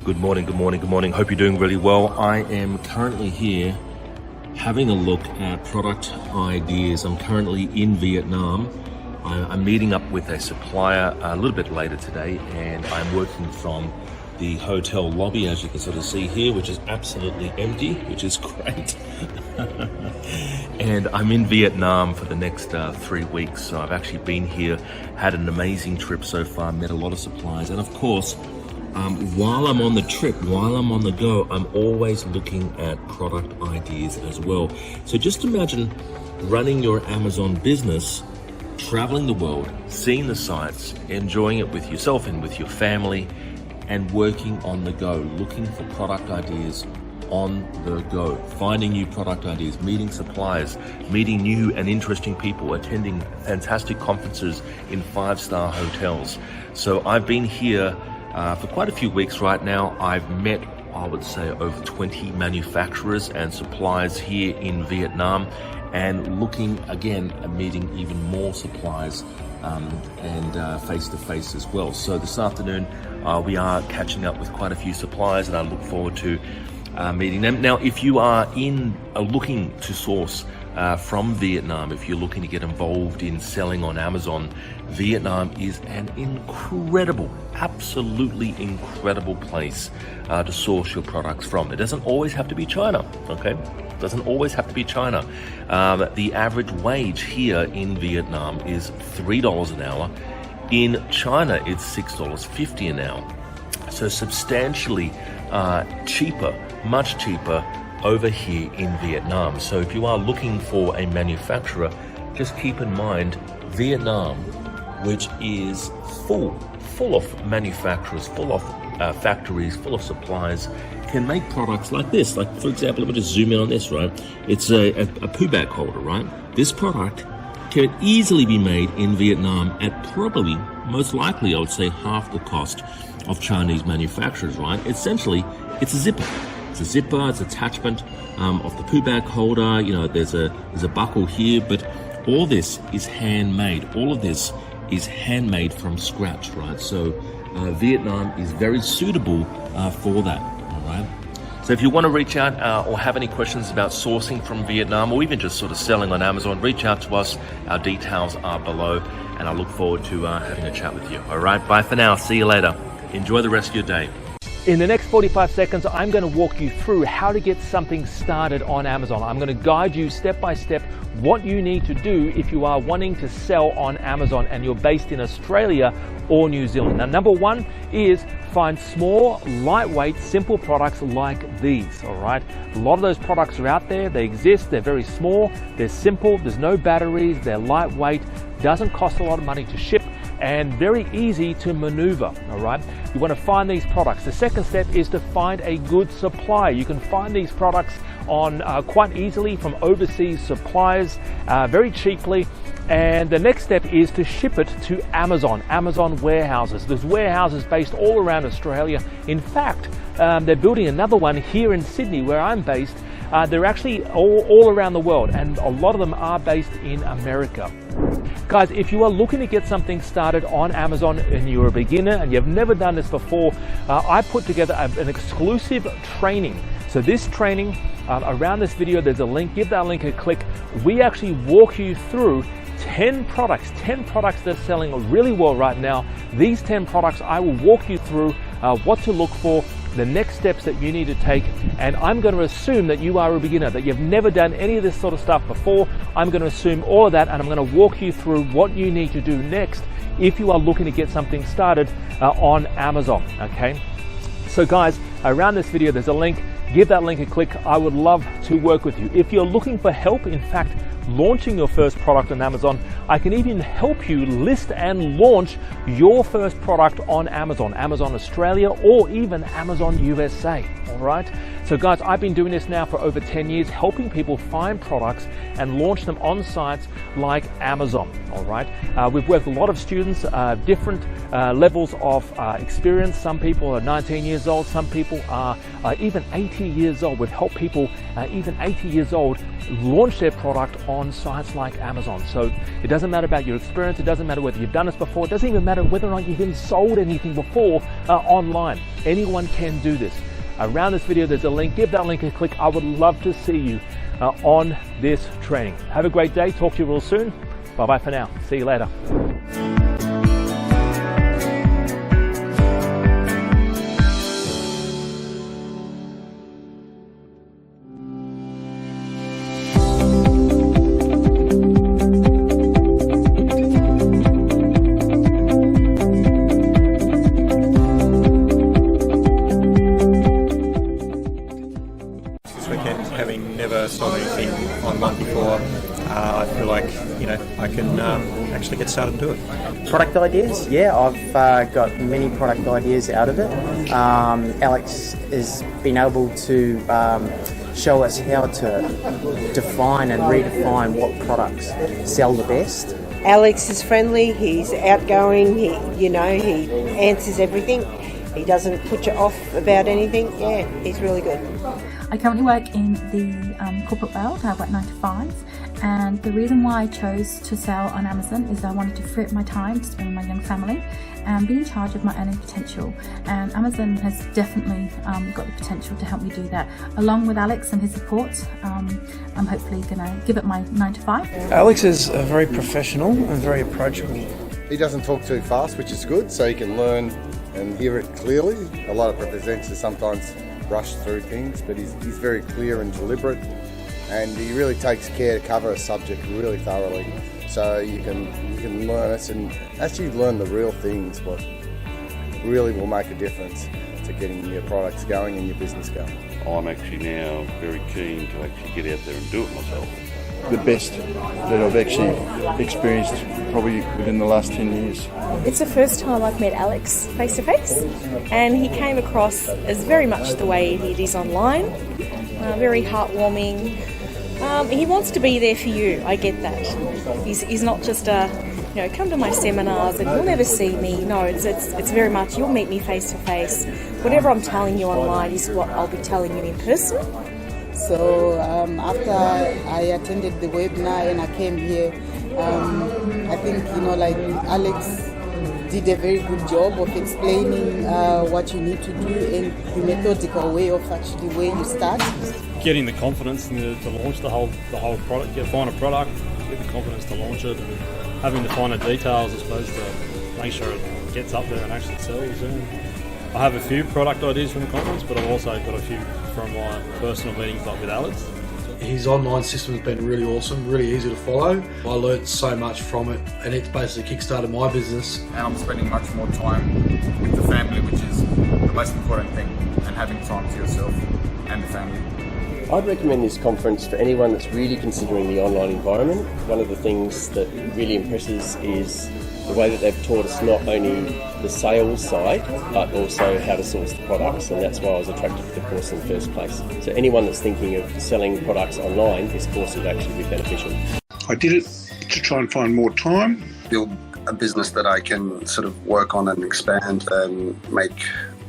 Good morning, good morning, good morning. Hope you're doing really well. I am currently here having a look at product ideas. I'm currently in Vietnam. I'm meeting up with a supplier a little bit later today, and I'm working from the hotel lobby, as you can sort of see here, which is absolutely empty, which is great. And I'm in Vietnam for the next 3 weeks. So I've actually been here, had an amazing trip so far, met a lot of suppliers, and of course, while I'm on the trip, while I'm on the go, I'm always looking at product ideas as well. So just imagine running your Amazon business, traveling the world, seeing the sights, enjoying it with yourself and with your family, and working on the go, looking for product ideas on the go, finding new product ideas, meeting suppliers, meeting new and interesting people, attending fantastic conferences in 5-star hotels. So I've been here for quite a few weeks right now. I've met, I would say, over 20 manufacturers and suppliers here in Vietnam, and looking again at meeting even more suppliers and face-to-face as well. So this afternoon we are catching up with quite a few suppliers, and I look forward to meeting them. Now, if you are looking to source from Vietnam, if you're looking to get involved in selling on Amazon, Vietnam is an incredible, absolutely incredible place to source your products from. It doesn't always have to be China, okay? It doesn't always have to be China. The average wage here in Vietnam is $3 an hour. In China, it's $6.50 an hour. So substantially cheaper, much cheaper over here in Vietnam. So if you are looking for a manufacturer, just keep in mind Vietnam, which is full of manufacturers, full of factories, full of suppliers, can make products like this. Like, for example, let me just zoom in on this, right? It's a poo bag holder, right? This product can easily be made in Vietnam at probably, most likely, I would say, half the cost of Chinese manufacturers, right? Essentially, it's a zipper. It's a zipper, it's attachment of the poo bag holder. You know, there's a buckle here, but all this is handmade. All of this is handmade from scratch, right? So Vietnam is very suitable for that, all right? So if you want to reach out or have any questions about sourcing from Vietnam, or even just sort of selling on Amazon, reach out to us. Our details are below, and I look forward to having a chat with you. All right, bye for now. See you later. Enjoy the rest of your day. In the next 45 seconds, I'm going to walk you through how to get something started on Amazon. I'm going to guide you step by step what you need to do if you are wanting to sell on Amazon and you're based in Australia or New Zealand. Now, number one is find small, lightweight, simple products like these, all right? A lot of those products are out there. They exist. They're very small. They're simple. There's no batteries. They're lightweight. Doesn't cost a lot of money to ship, and very easy to maneuver, all right? You want to find these products. The second step is to find a good supplier. You can find these products on quite easily from overseas suppliers very cheaply. And the next step is to ship it to Amazon warehouses. There's warehouses based all around Australia. In fact, they're building another one here in Sydney, where I'm based. They're actually all around the world, and a lot of them are based in America. Guys, if you are looking to get something started on Amazon and you're a beginner and you've never done this before, I put together an exclusive training. So this training, around this video, there's a link. Give that link a click. We actually walk you through 10 products that are selling really well right now. These 10 products, I will walk you through what to look for, the next steps that you need to take, and I'm going to assume that you are a beginner, that you've never done any of this sort of stuff before. I'm going to assume all of that, and I'm going to walk you through what you need to do next if you are looking to get something started on Amazon, okay? So guys, around this video, there's a link. Give that link a click. I would love to work with you. If you're looking for help, in fact, launching your first product on Amazon, I can even help you list and launch your first product on Amazon Australia, or even Amazon USA, all right? So guys, I've been doing this now for over 10 years, helping people find products and launch them on sites like Amazon, all right? We've worked with a lot of students, different levels of experience. Some people are 19 years old, some people are even 80 years old. We've helped people even 80 years old launch their product on sites like Amazon. So it doesn't matter about your experience, it doesn't matter whether you've done this before, it doesn't even matter whether or not you've even sold anything before online. Anyone can do this. Around this video there's a link, give that link a click. I would love to see you on this training. Have a great day, talk to you real soon. Bye bye for now, see you later. Having never sold anything online before, I feel like I can actually get started and do it. Product ideas, yeah, I've got many product ideas out of it. Alex has been able to show us how to define and redefine what products sell the best. Alex is friendly, he's outgoing, he answers everything. He doesn't put you off about anything. Yeah, he's really good. I currently work in the corporate world. I work 9 to 5, and the reason why I chose to sell on Amazon is I wanted to free up my time to spend with my young family and be in charge of my earning potential. And Amazon has definitely got the potential to help me do that. Along with Alex and his support, I'm hopefully going to give it my 9 to 5. Alex is very professional and very approachable. He doesn't talk too fast, which is good, so you can learn and hear it clearly. A lot of presenters sometimes rush through things, but he's very clear and deliberate, and he really takes care to cover a subject really thoroughly, so you can learn it and actually learn the real things, what really will make a difference to getting your products going and your business going. I'm actually now very keen to actually get out there and do it myself. The best that I've actually experienced probably within the last 10 years. It's the first time I've met Alex face to face, and he came across as very much the way it is online, very heartwarming. He wants to be there for you, I get that. He's not just come to my seminars and you'll never see me. No, it's very much you'll meet me face to face. Whatever I'm telling you online is what I'll be telling you in person. So after I attended the webinar and I came here, I think Alex did a very good job of explaining what you need to do and the methodical way of actually where you start. Getting the confidence to launch the whole product, find a product, get the confidence to launch it, and having the finer details, I suppose, to make sure it gets up there and actually sells. I have a few product ideas from the conference, but I've also got a few from my personal meetings like with Alex. His online system has been really awesome, really easy to follow. I learnt so much from it, and it's basically kickstarted my business. And I'm spending much more time with the family, which is the most important thing, and having time to yourself and the family. I'd recommend this conference for anyone that's really considering the online environment. One of the things that really impresses is the way that they've taught us not only the sales side, but also how to source the products, and that's why I was attracted to the course in the first place. So anyone that's thinking of selling products online, this course would actually be beneficial. I did it to try and find more time. Build a business that I can sort of work on and expand and make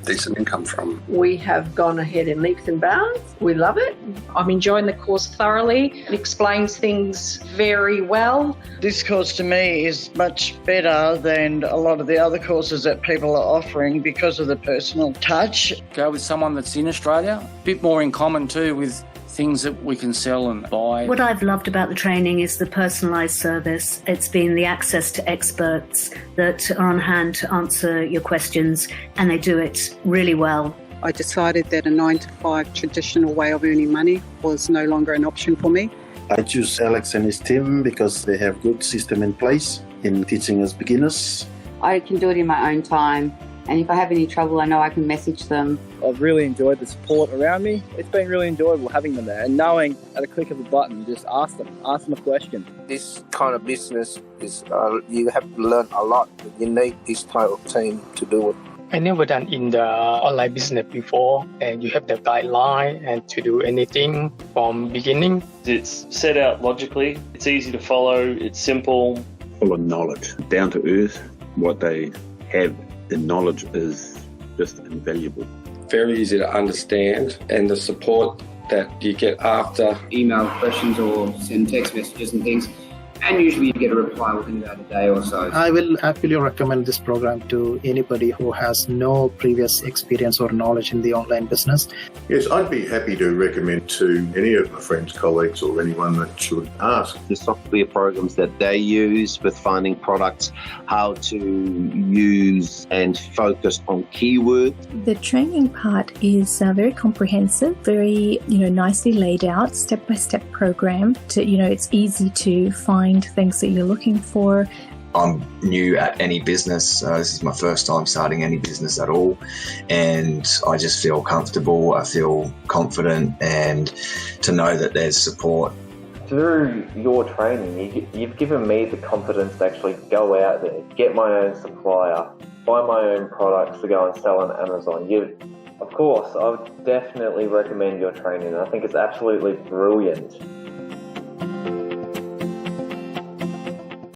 decent income from. We have gone ahead in leaps and bounds. We love it. I'm enjoying the course thoroughly. It explains things very well. This course to me is much better than a lot of the other courses that people are offering because of the personal touch. Go with someone that's in Australia. A bit more in common too with things that we can sell and buy. What I've loved about the training is the personalised service. It's been the access to experts that are on hand to answer your questions, and they do it really well. I decided that a 9 to 5 traditional way of earning money was no longer an option for me. I choose Alex and his team because they have good system in place in teaching us beginners. I can do it in my own time, and if I have any trouble, I know I can message them. I've really enjoyed the support around me. It's been really enjoyable having them there and knowing at a click of a button, you just ask them a question. This kind of business is, you have to learn a lot. You need this type of team to do it. I never done in the online business before, and you have the guideline and to do anything from beginning. It's set out logically, it's easy to follow, it's simple. Full of knowledge, down to earth. What they have, the knowledge is just invaluable. Very easy to understand, and the support that you get after email questions or send text messages and things, and usually you get a reply within about a day or so. I will happily recommend this program to anybody who has no previous experience or knowledge in the online business. Yes, I'd be happy to recommend to any of my friends, colleagues, or anyone that should ask. The software programs that they use with finding products, how to use and focus on keywords. The training part is very comprehensive, very nicely laid out, step-by-step program. It's easy to find things that you're looking for. I'm new at any business. This is my first time starting any business at all, and I just feel comfortable, I feel confident, and to know that there's support. Through your training, you've given me the confidence to actually go out there, get my own supplier, buy my own products to go and sell on Amazon. Of course, I would definitely recommend your training. I think it's absolutely brilliant.